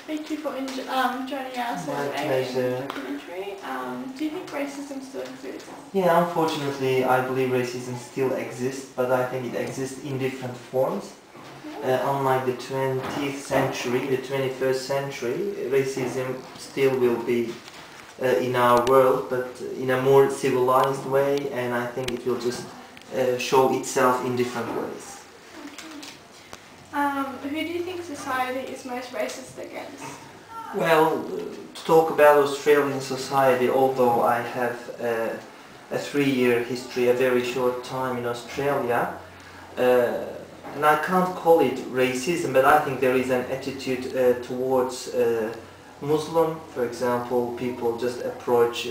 Thank you for joining us today in documentary. Do you think racism still exists? Yeah, unfortunately, I believe racism still exists, but I think it exists in different forms. Unlike the 20th century, the 21st century, racism still will be in our world, but in a more civilized way, and I think it will just show itself in different ways. Who do you think society is most racist against? Well, to talk about Australian society, although I have a 3-year history, a very short time in Australia, and I can't call it racism, but I think there is an attitude towards Muslim. For example, people just approach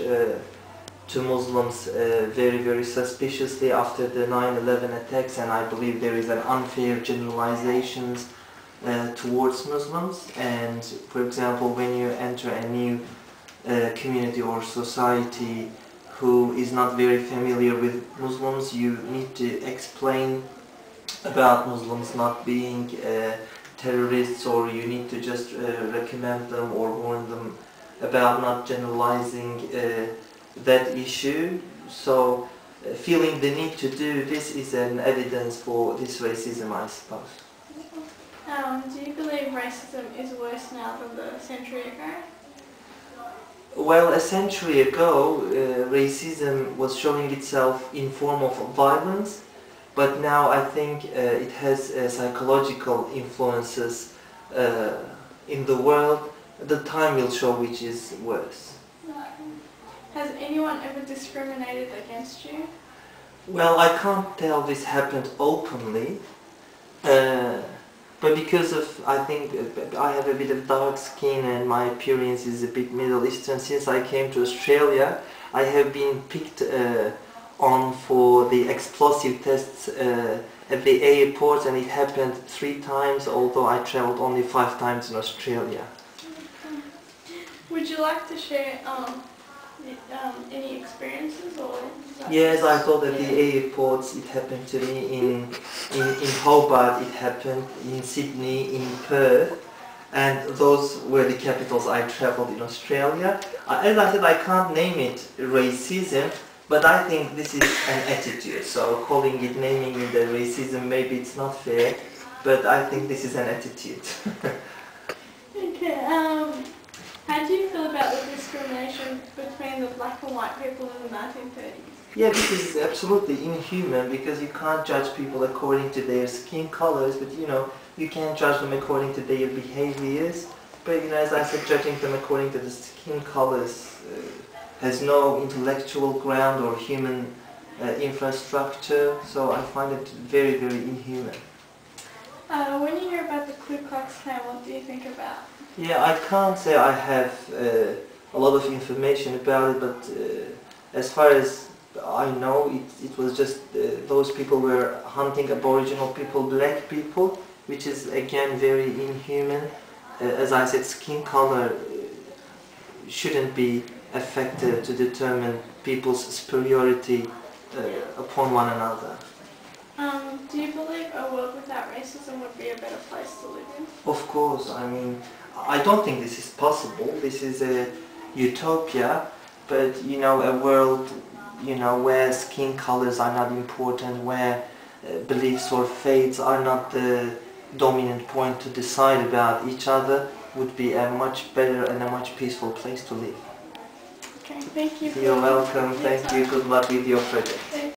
to Muslims very, very suspiciously after the 9/11 attacks, and I believe there is an unfair generalizations towards Muslims. And for example, when you enter a new community or society who is not very familiar with Muslims, you need to explain about Muslims not being terrorists, or you need to just recommend them or warn them about not generalizing that issue. So feeling the need to do this is an evidence for this racism, I suppose. Do you believe racism is worse now than a century ago? Well, a century ago, racism was showing itself in form of violence, but now I think it has psychological influences in the world. The time will show which is worse. Has anyone ever discriminated against you? Well, I can't tell this happened openly, but because of, I think, I have a bit of dark skin and my appearance is a bit Middle Eastern. Since I came to Australia, I have been picked on for the explosive tests at the airport, and it happened 3 times, although I traveled only 5 times in Australia. Would you like to share any experiences, or? Yes, I thought at the airports it happened to me in Hobart, it happened in Sydney, in Perth, and those were the capitals I travelled in Australia. As I said, I can't name it racism, but I think this is an attitude, so calling it, naming it a racism, maybe it's not fair, but I think this is an attitude. Okay, how do you feel about the discrimination between the black and white people in the 1930s? Yeah, this is absolutely inhuman, because you can't judge people according to their skin colors, but you can judge them according to their behaviors. But as I said, judging them according to the skin colors has no intellectual ground or human infrastructure, so I find it very, very inhuman. When you hear about the Ku Klux Klan, what do you think about? Yeah, I can't say I have a lot of information about it, but as far as I know, it was just those people were hunting Aboriginal people, black people, which is again very inhuman. As I said, skin color shouldn't be a factor to determine people's superiority upon one another. Do you believe a world without racism would be a better place to live in? Of course, I mean, I don't think this is possible. This is a utopia, but a world where skin colors are not important, where beliefs or faiths are not the dominant point to decide about each other, would be a much better and a much peaceful place to live. Okay, thank you. You're welcome. Thank you. Good luck with your project.